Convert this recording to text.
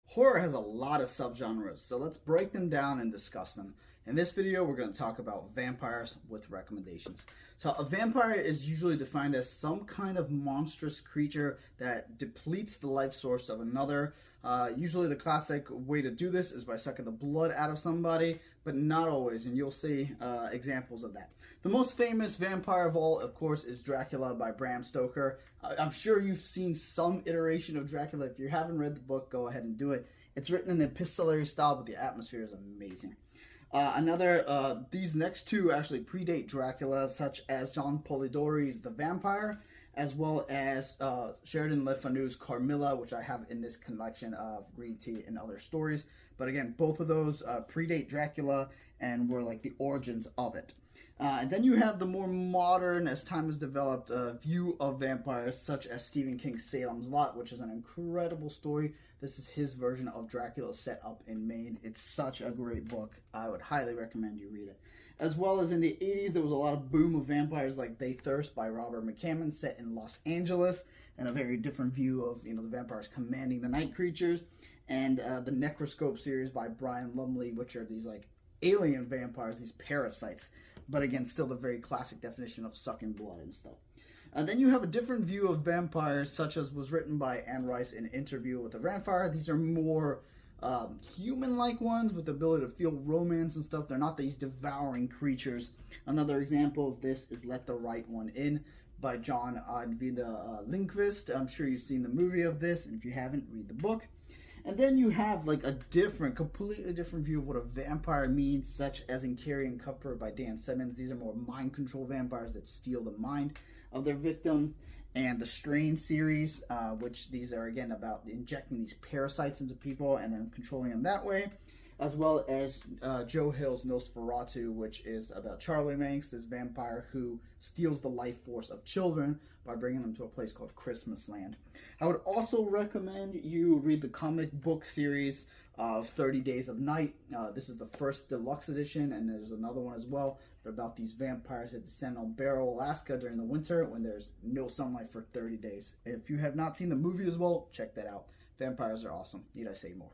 Horror has a lot of subgenres, so let's break them down and discuss them. In this video, we're going to talk about vampires with recommendations. So a vampire is usually defined as some kind of monstrous creature that depletes the life source of another. Usually the classic way to do this is by sucking the blood out of somebody, but not always, and you'll see examples of that. The most famous vampire of all, of course, is Dracula by Bram Stoker. I'm sure you've seen some iteration of Dracula. If you haven't read the book, go ahead and do it. It's written in an epistolary style, but the atmosphere is amazing. These next two actually predate Dracula, such as John Polidori's The Vampire, as well as Sheridan Le Fanu's Carmilla, which I have in this collection of Green Tea and Other Stories. But again, both of those predate Dracula and were like the origins of it. And then you have the more modern, as time has developed, view of vampires, such as Stephen King's Salem's Lot, which is an incredible story. This is his version of Dracula set up in Maine. It's such a great book. I would highly recommend you read it. As well as in the 80s, there was a lot of boom of vampires like They Thirst by Robert McCammon, set in Los Angeles, and a very different view of the vampires commanding the night creatures. And the Necroscope series by Brian Lumley, which are these like alien vampires, these parasites. But again, still the very classic definition of sucking blood and stuff. And then you have a different view of vampires, such as was written by Anne Rice in Interview with a Vampire. These are more human-like ones with the ability to feel romance and stuff. They're not these devouring creatures. Another example of this is Let the Right One In by John Ajvide Lindqvist. I'm sure you've seen the movie of this, and if you haven't, read the book. And then you have like a completely different view of what a vampire means, such as in Carrion Cupford by Dan Simmons. These are more mind control vampires that steal the mind of their victim. And the Strain series, which these are again about injecting these parasites into people and then controlling them that way. As well as Joe Hill's Nosferatu, which is about Charlie Manx, this vampire who steals the life force of children by bringing them to a place called Christmas Land. I would also recommend you read the comic book series of 30 Days of Night. This is the first deluxe edition, and there's another one as well. They're about these vampires that descend on Barrow, Alaska during the winter when there's no sunlight for 30 days. If you have not seen the movie as well, check that out. Vampires are awesome. Need I say more?